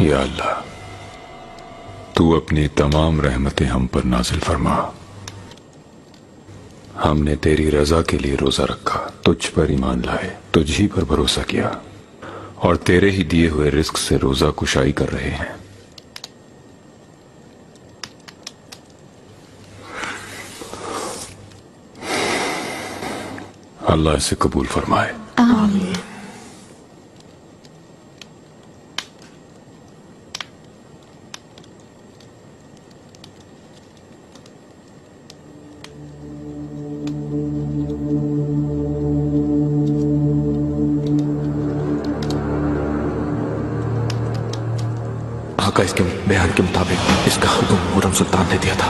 या अल्लाह, तू अपनी तमाम रहमतें हम पर नाजिल फरमा। हमने तेरी रजा के लिए रोजा रखा, तुझ पर ईमान लाए, तुझ ही पर भरोसा किया और तेरे ही दिए हुए रिस्क से रोजा कुशाई कर रहे हैं। अल्लाह इसे कबूल फरमाए। आमीन। आका इसके बयान के मुताबिक इसका हुक्म खुर्रम सुल्तान ने दिया था।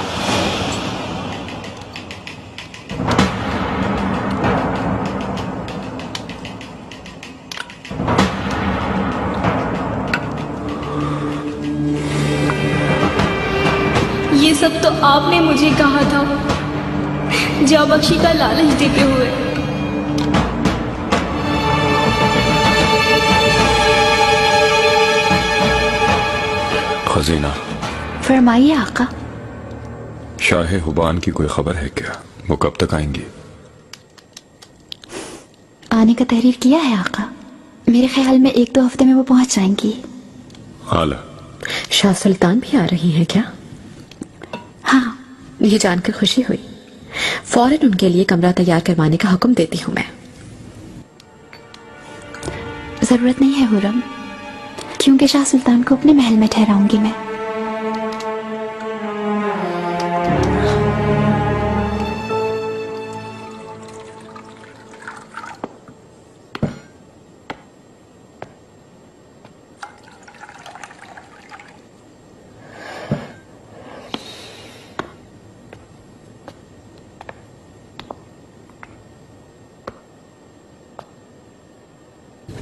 ये सब तो आपने मुझे कहा था, जाबख्शी का लालच देते हुए। खजीना। फरमाइए आका। शाह हुबान की कोई खबर है क्या? वो कब तक आएंगी? आने का तहरीर किया है आका। मेरे ख्याल में 1-2 हफ्ते में वो पहुंच जाएंगी। आला। शाह सुल्तान भी आ रही हैं क्या? हाँ। ये जानकर खुशी हुई। फौरन उनके लिए कमरा तैयार करवाने का हुक्म देती हूँ मैं। जरूरत नहीं है हुर्रम, क्योंकि शाह सुल्तान को अपने महल में ठहराऊंगी मैं।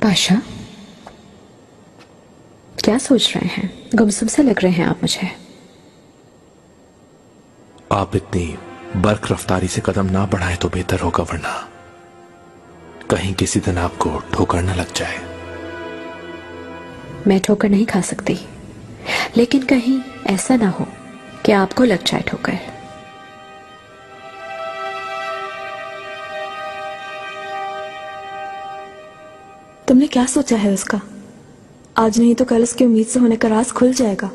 पाशा, क्या सोच रहे हैं? गुमसुम से लग रहे हैं आप मुझे। आप इतनी बर्क रफ्तारी से कदम ना बढ़ाएं तो बेहतर होगा, वरना कहीं किसी दिन आपको ठोकर न लग जाए। मैं ठोकर नहीं खा सकती, लेकिन कहीं ऐसा ना हो कि आपको लग जाए ठोकर। तुमने क्या सोचा है उसका? आज नहीं तो कल उसकी उम्मीद से होने का राज खुल जाएगा।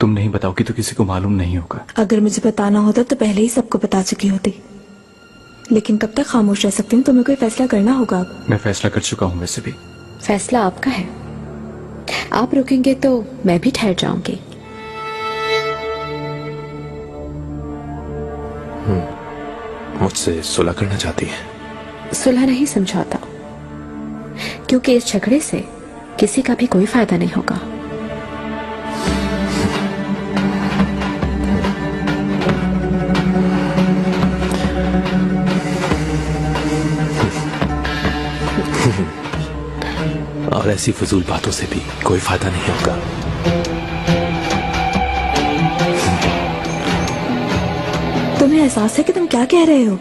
तुम नहीं बताओगी तो किसी को मालूम नहीं होगा। अगर मुझे बताना होता तो पहले ही सबको बता चुकी होती, लेकिन कब तक खामोश रह सकती हूँ? तुम्हें कोई फैसला करना होगा अब। मैं फैसला कर चुका हूँ। वैसे भी फैसला आपका है। आप रुकेंगे तो मैं भी ठहर जाऊंगी। मुझसे सुलह करना चाहती है? सुलह नहीं, समझौता, क्योंकि इस झगड़े से किसी का भी कोई फायदा नहीं होगा। और ऐसी फजूल बातों से भी कोई फायदा नहीं होगा। तुम्हें एहसास है कि तुम क्या कह रहे हो?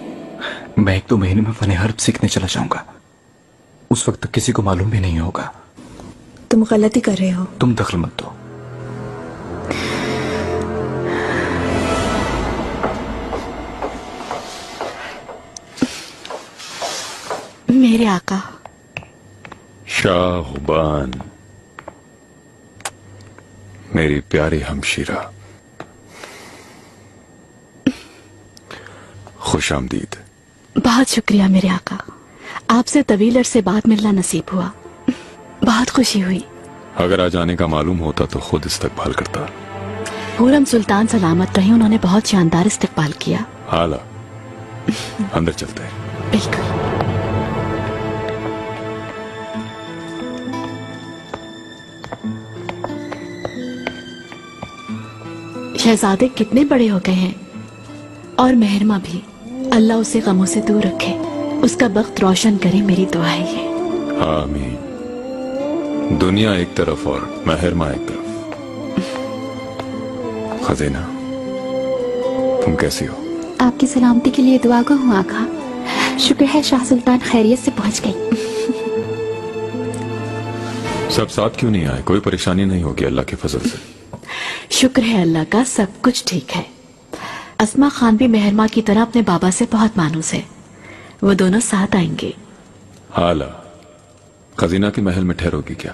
मैं 1-2 महीने में फन हर्ब सीखने चला जाऊंगा। उस वक्त तक किसी को मालूम भी नहीं होगा। तुम गलती कर रहे हो। तुम दखल मत दो। मेरे आका। शाह हुबान, मेरी प्यारी हमशीरा, खुश आमदीद। बहुत शुक्रिया मेरे आका, आपसे तवील अरसे बाद मिलना नसीब हुआ। बहुत खुशी हुई। अगर आज आने का मालूम होता तो खुद इस्तकबाल करता। खुर्रम सुल्तान सलामत रहे, उन्होंने बहुत शानदार इस्तकबाल किया। आला, अंदर चलते हैं। बिल्कुल। शहजादे कितने बड़े हो गए हैं, और मेहरमा भी। अल्लाह उसे गमों से दूर रखे, उसका बख्त रोशन करे, मेरी दुआ है ये। आमीन। दुनिया एक तरफ और मेहरमा एक तरफ। खजीना, तुम कैसी हो? आपकी सलामती के लिए दुआ गो हूँ आका। शुक्र है शाह सुल्तान खैरियत से पहुंच गई। सब साथ क्यों नहीं आए? कोई परेशानी नहीं होगी अल्लाह के फजल से। शुक्र है अल्लाह का, सब कुछ ठीक है। अस्मा खान भी मेहरमा की तरह अपने बाबा से बहुत मानूस है। वो दोनों साथ आएंगे। हाला, खजीना के महल में ठहरोगी क्या?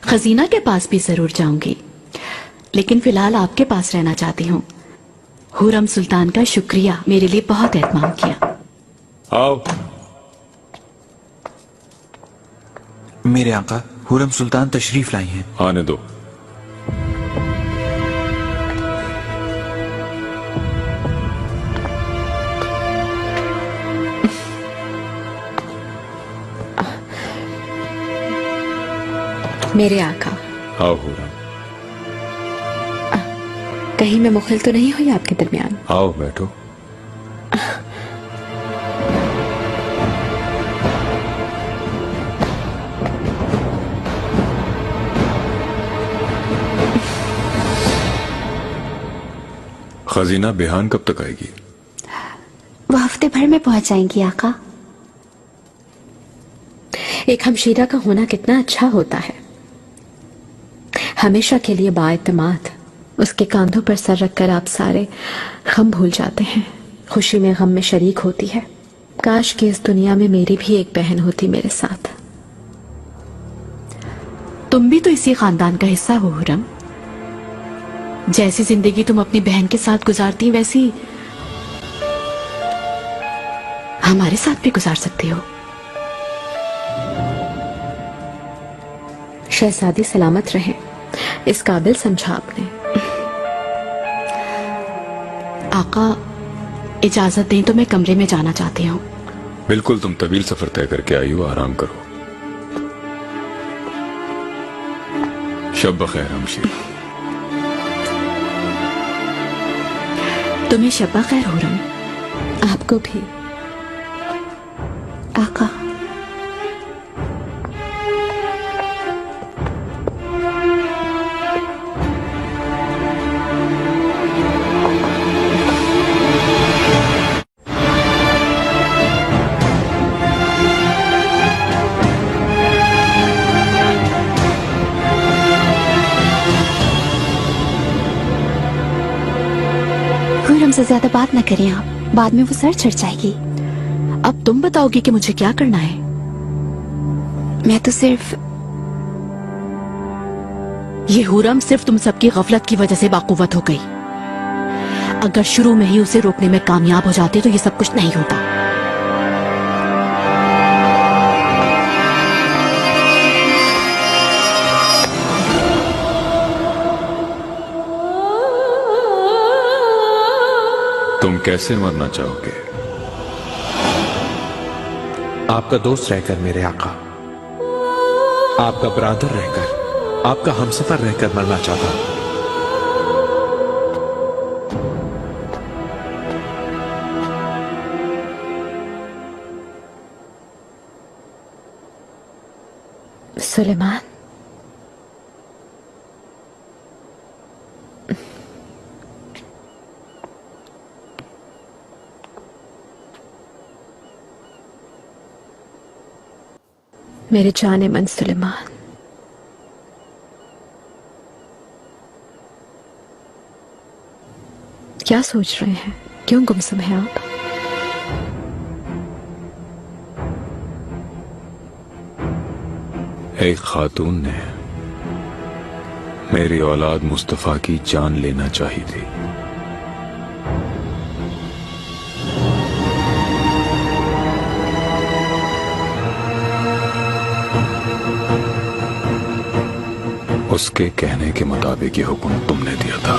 खजीना के पास भी जरूर जाऊंगी, लेकिन फिलहाल आपके पास रहना चाहती हूँ। हुरम सुल्तान का शुक्रिया, मेरे लिए बहुत एहतमाम किया। आओ। मेरे आका हुरम सुल्तान तशरीफ लाई हैं। आने दो। मेरे आका, आओ हुरम। कहीं मैं मुखिल तो नहीं हुई आपके दरमियान? आओ बैठो। खजीना बेहान कब तक आएगी? वो हफ्ते भर में पहुंच जाएंगी आका। एक हमशीरा का होना कितना अच्छा होता है, हमेशा के लिए बाएतमाद। उसके कांधों पर सर रखकर आप सारे गम भूल जाते हैं, खुशी में गम में शरीक होती है। काश कि इस दुनिया में मेरी भी एक बहन होती मेरे साथ। तुम भी तो इसी खानदान का हिस्सा हो हुरम। जैसी जिंदगी तुम अपनी बहन के साथ गुजारती, वैसी हमारे साथ भी गुजार सकती हो। शहजादी सलामत रहें, इस काबिल समझा आपने। आका, इजाजत दें तो मैं कमरे में जाना चाहती हूँ। बिल्कुल, तुम तवील सफर तय करके आई हो, आराम करो। शब बखैर हमशीर। तुम्हें शब्बा खैर हुरम। आपको भी आका। हमसे ज्यादा बात न करें आप, बाद में वो सर चढ़ जाएगी। अब तुम बताओगी कि मुझे क्या करना है। मैं तो सिर्फ ये हुरम सिर्फ तुम सबकी गफलत की वजह से बाकुवत हो गई। अगर शुरू में ही उसे रोकने में कामयाब हो जाते तो ये सब कुछ नहीं होता। तुम कैसे मरना चाहोगे? आपका दोस्त रहकर मेरे आका, आपका ब्रादर रहकर, आपका हमसफर रहकर मरना चाहता हूं। सुलेमान, मेरे जाने मन सुलेमान, क्या सोच रहे हैं? क्यों गुमसुम हैं आप? एक खातून ने मेरी औलाद मुस्तफा की जान लेना चाहिए थी। उसके कहने के मुताबिक ये हुक्म तुमने दिया था।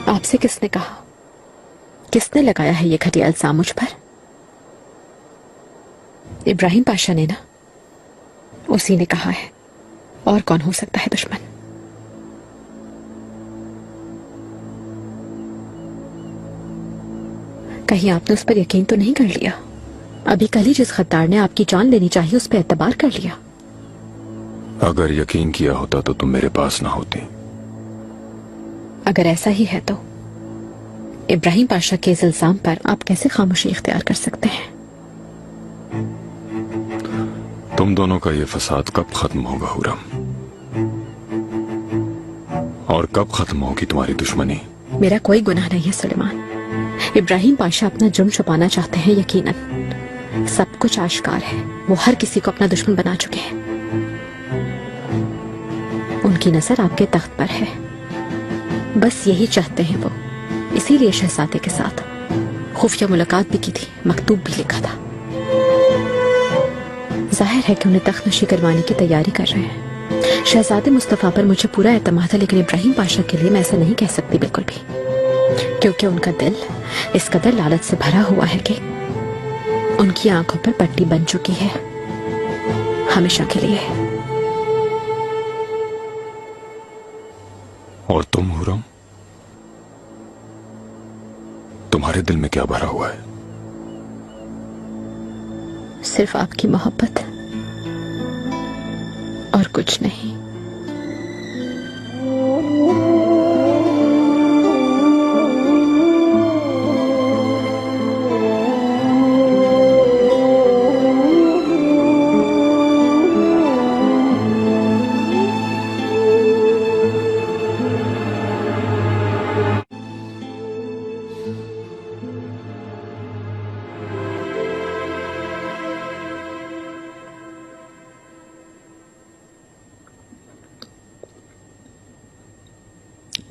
आपसे किसने कहा? किसने लगाया है ये घटिया इल्जाम मुझ पर? इब्राहिम पाशा ने ना, उसी ने कहा है। और कौन हो सकता है दुश्मन? कहीं आपने उस पर यकीन तो नहीं कर लिया अभी कल ही जिस खद्दार ने आपकी जान लेनी चाहिए उस पर एतबार कर लिया। अगर यकीन किया होता तो तुम मेरे पास ना होती। अगर ऐसा ही है तो इब्राहिम पाशा के इस इल्जाम पर आप कैसे खामोशी इख्तियार कर सकते हैं? तुम दोनों का ये फसाद कब खत्म होगा हुरम? और कब खत्म होगी तुम्हारी दुश्मनी? मेरा कोई गुनाह नहीं है सुलेमान। इब्राहिम पाशा अपना जुर्म छुपाना चाहते हैं, यकीनन सब कुछ आश्कार है। वो हर किसी को अपना दुश्मन बना चुके हैं। उनकी नजर आपके तख्त पर है, बस यही चाहते हैं वो। इसीलिए शहजादे के साथ खुफिया मुलाकात भी की थी, मकतूब भी लिखा था। जाहिर है कि उन्हें तख्त नशी करवाने की तैयारी कर रहे हैं। शहजादे मुस्तफा पर मुझे पूरा एतमाद है, लेकिन इब्राहिम पाशा के लिए मैं ऐसा नहीं कह सकती बिल्कुल भी, क्योंकि उनका दिल इस कदर लालच से भरा हुआ है कि उनकी आंखों पर पट्टी बन चुकी है हमेशा के लिए। और तुम हुरम, तुम्हारे दिल में क्या भरा हुआ है? सिर्फ आपकी मोहब्बत और कुछ नहीं।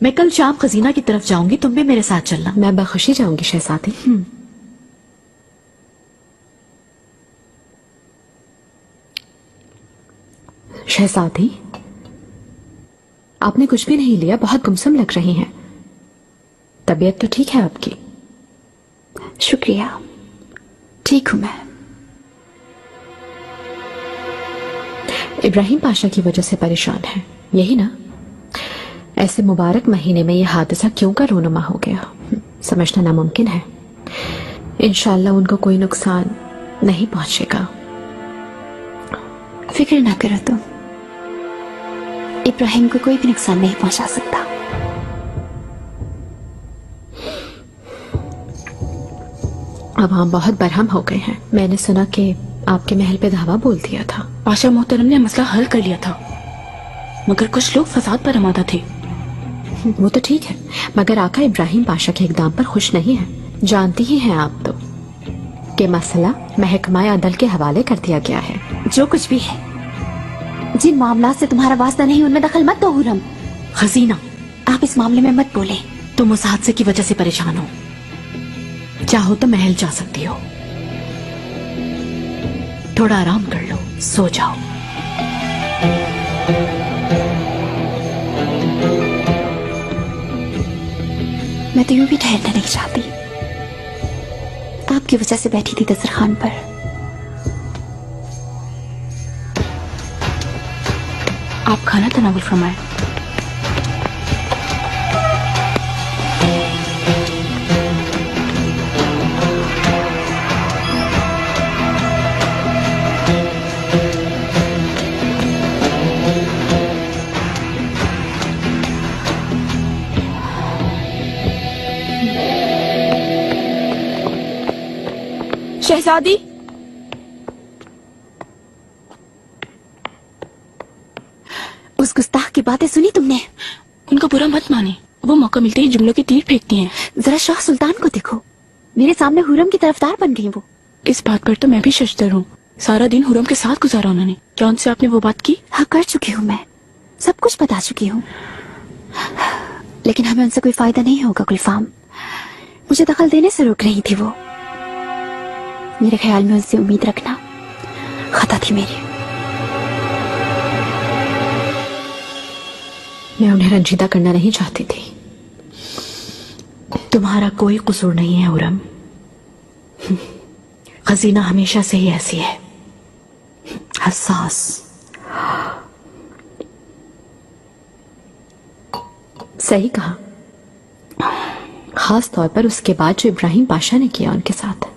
मैं कल शाम खजीना की तरफ जाऊंगी, तुम भी मेरे साथ चलना। मैं बखुशी जाऊंगी शहजादी। शहजादी, आपने कुछ भी नहीं लिया, बहुत गुमसुम लग रही हैं। तबीयत तो ठीक है आपकी? शुक्रिया, ठीक हूं मैं। इब्राहिम पाशा की वजह से परेशान है, यही ना? ऐसे मुबारक महीने में यह हादसा क्यों का रोनुमा हो गया, समझना नामुमकिन है। इंशाल्लाह उनको कोई नुकसान नहीं पहुंचेगा। फिक्र ना करो तुम, इब्राहिम को कोई भी नुकसान नहीं पहुंचा सकता। अब हम बहुत बरहम हो गए हैं। मैंने सुना कि आपके महल पे धावा बोल दिया था। पाशा मोहतरम ने मसला हल कर लिया था, मगर कुछ लोग फसाद पर आमादा थे। वो तो ठीक है, मगर आका इब्राहिम पाशा के इकदाम पर खुश नहीं है। जानती ही हैं आप तो कि मसला महकमा अदल के हवाले कर दिया गया है। जो कुछ भी है, जिन मामला से तुम्हारा वास्ता नहीं उनमें दखल मत दो हुरम। खजीना, आप इस मामले में मत बोले। तुम उस हादसे की वजह से परेशान हो, चाहो तो महल जा सकती हो। थोड़ा आराम कर लो, सो जाओ। मैं तो यूं भी ठहरना नहीं चाहती, आपकी वजह से बैठी थी दस्तरखान पर। आप खाना तनावुल फरमाएं। शहजादी, उस गुस्ताख की बातें सुनी तुमने? उनका बुरा मत माने, वो मौका मिलते ही जुमलों के तीर फेंकती हैं। जरा शाह सुल्तान को देखो, मेरे सामने हुरम की तरफदार बन गई वो। इस बात पर तो मैं भी शर्मदर हूँ। सारा दिन हुरम के साथ गुजारा उन्होंने। क्या उनसे आपने वो बात की? हाँ, कर चुकी हूँ, मैं सब कुछ बता चुकी हूँ, लेकिन हमें उनसे कोई फायदा नहीं होगा गुलफाम। मुझे दखल देने से रोक रही थी वो। मेरे ख्याल में उनसे उम्मीद रखना खता थी मेरी। मैं उन्हें रंजीदा करना नहीं चाहती थी। तुम्हारा कोई कसूर नहीं है हुरम। खजीना हमेशा से ही ऐसी है, हसास। सही कहा, खास तौर पर उसके बाद जो इब्राहिम पाशा ने किया उनके साथ।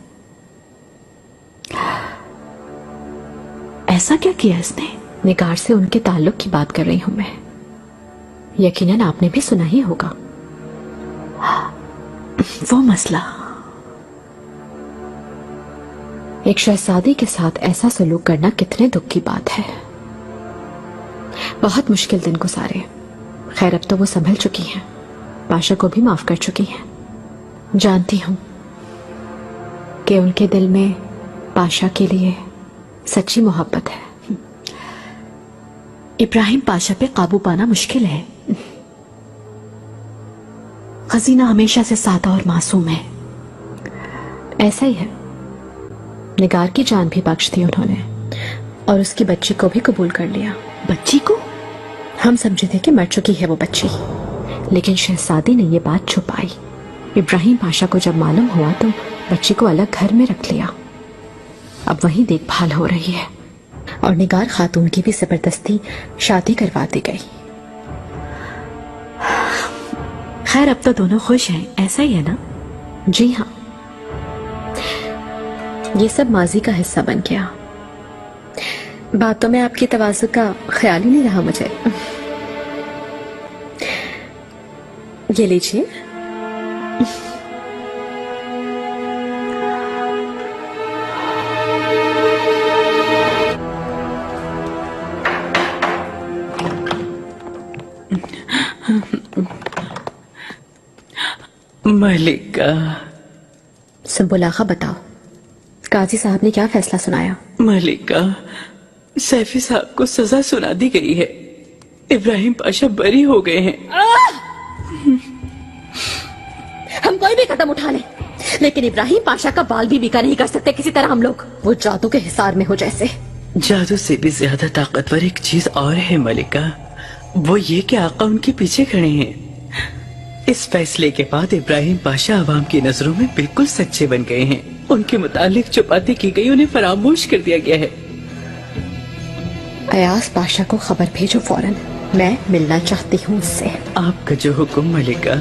ऐसा क्या किया इसने? निगार से उनके ताल्लुक की बात कर रही हूं मैं। यकीनन आपने भी सुना ही होगा। वो मसला। एक शहजादी के साथ ऐसा सलूक करना कितने दुख की बात है। बहुत मुश्किल दिन गुजारे। खैर अब तो वो संभल चुकी हैं, पाशा को भी माफ कर चुकी हैं। जानती हूं कि उनके दिल में पाशा के लिए सच्ची मोहब्बत है। इब्राहिम पाशा पे काबू पाना मुश्किल है। खजीना हमेशा से सादा और मासूम है। ऐसा ही है। निगार की जान भी बख्श दी उन्होंने और उसकी बच्ची को भी कबूल कर लिया। बच्ची को? हम समझे थे कि मर चुकी है वो बच्ची, लेकिन शहजादी ने ये बात छुपाई। इब्राहिम पाशा को जब मालूम हुआ तो बच्ची को अलग घर में रख लिया। अब वहीं देखभाल हो रही है और निगार खातून की भी जबरदस्ती शादी करवा दी गई। खैर अब तो दोनों खुश हैं, ऐसा ही है ना? जी हाँ, ये सब माजी का हिस्सा बन गया। बातों में आपकी तवाज़ु का ख्याल ही नहीं रहा मुझे। ये लीजिए। मलिका। सुंबुल आगा, बताओ काजी साहब ने क्या फैसला सुनाया? मलिका, सैफी साहब को सजा सुना दी गई है। इब्राहिम पाशा बरी हो गए हैं। हम कोई भी कदम उठा लें, लेकिन इब्राहिम पाशा का बाल भी बिका नहीं कर सकते किसी तरह हम लोग। वो जादू के हिसार में हो जैसे। जादू से भी ज्यादा ताकतवर एक चीज और है मलिका, वो ये कि आका उनके पीछे खड़े हैं। इस फैसले के बाद इब्राहिम पाशा अवाम की नजरों में बिल्कुल सच्चे बन गए हैं। उनके मुतालिक जो बातें की गई उन्हें फरामोश कर दिया गया है। अयास पाशा को खबर भेजो फौरन, मैं मिलना चाहती हूँ उससे। आपका जो हुक्म मलिका।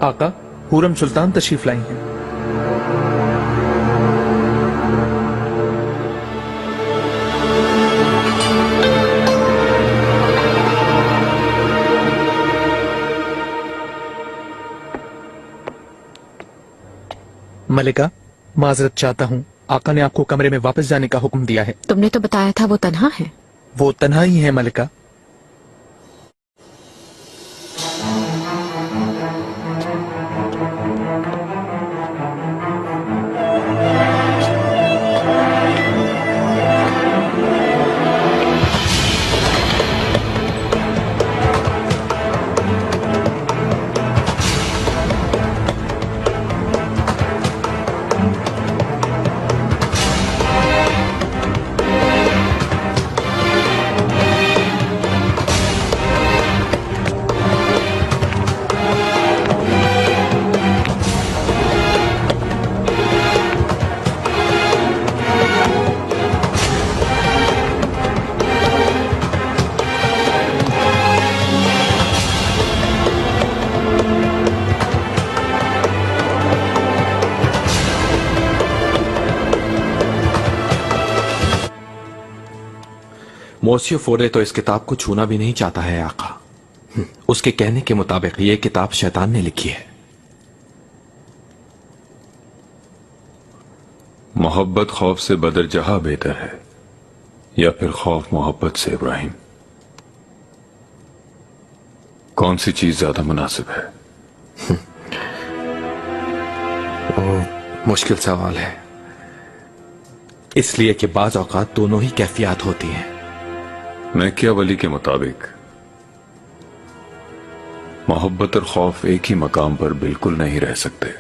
आका, हुरम सुल्तान तशरीफ लाई हैं। मलिका, माजरत चाहता हूँ, आका ने आपको कमरे में वापस जाने का हुक्म दिया है। तुमने तो बताया था वो तन्हा है। वो तन्हा ही है मलिका। मोसियो फोरे तो इस किताब को छूना भी नहीं चाहता है आका। उसके कहने के मुताबिक ये किताब शैतान ने लिखी है। मोहब्बत खौफ से बदर जहां बेहतर है या फिर खौफ मोहब्बत से इब्राहिम? कौन सी चीज ज्यादा मुनासिब है? वो मुश्किल सवाल है, इसलिए कि बाज औकात दोनों ही कैफियत होती हैं। मैकियावली के मुताबिक मोहब्बत और खौफ एक ही मकाम पर बिल्कुल नहीं रह सकते,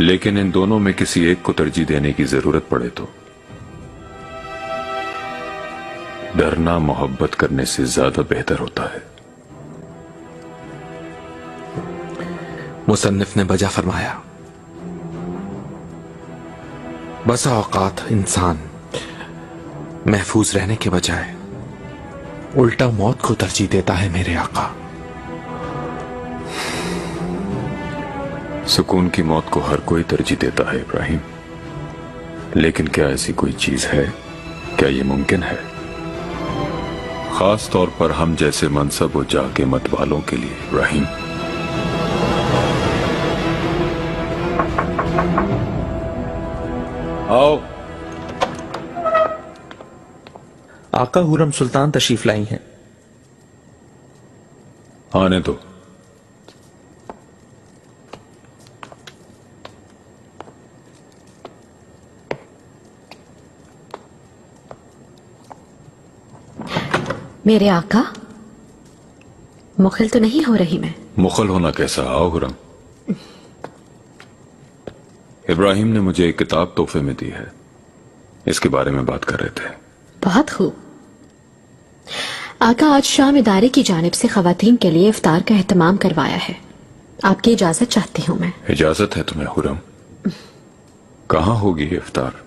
लेकिन इन दोनों में किसी एक को तरजीह देने की जरूरत पड़े तो डरना मोहब्बत करने से ज्यादा बेहतर होता है। मुसन्निफ ने बजा फरमाया, बसा औकात इंसान महफूज रहने के बजाय उल्टा मौत को तरजीह देता है मेरे आका। सुकून की मौत को हर कोई तरजीह देता है इब्राहिम, लेकिन क्या ऐसी कोई चीज है? क्या ये मुमकिन है? खास तौर पर हम जैसे मनसब और जाह के मत वालों के लिए इब्राहिम। आओ। आका हुरम सुल्तान तशरीफ लाई हैं। आने दो। मेरे आका, मुखल तो नहीं हो रही मैं? मुखल होना कैसा? आओ हुरम। इब्राहिम ने मुझे एक किताब तोहफे में दी है, इसके बारे में बात कर रहे थे। बहुत खूब। आका, आज शाम इदारे की जानिब से खवातीन के लिए इफ्तार का एहतमाम करवाया है। आपकी इजाजत चाहती हूँ मैं। इजाजत है तुम्हें हुरम? कहाँ होगी ये इफ्तार?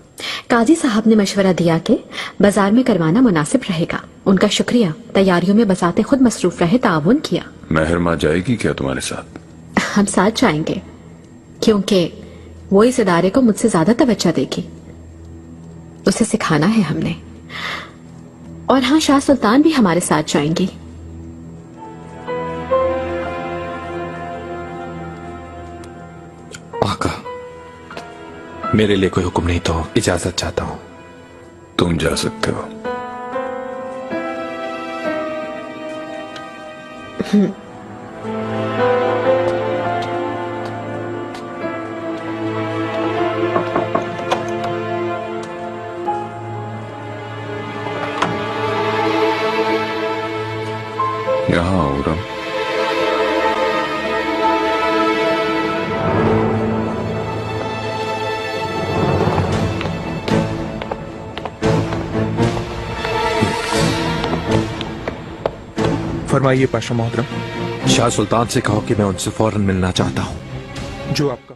काजी साहब ने मशवरा दिया कि बाजार में करवाना मुनासिब रहेगा। उनका शुक्रिया, तैयारियों में बसाते खुद मसरूफ रहे, ताउन किया। महरमा जाएगी क्या तुम्हारे साथ? हम साथ जाएंगे, क्योंकि वो इस इदारे को मुझसे ज्यादा तवज्जो देगी। उसे सिखाना है हमने। और हाँ, शाह सुल्तान भी हमारे साथ जाएंगी। आका, मेरे लिए कोई हुक्म नहीं तो इजाजत चाहता हूं। तुम जा सकते हो। यहाँ हुरम। फरमाइए पाशा मोहतरम। शाह सुल्तान से कहो कि मैं उनसे फौरन मिलना चाहता हूं। जो आपका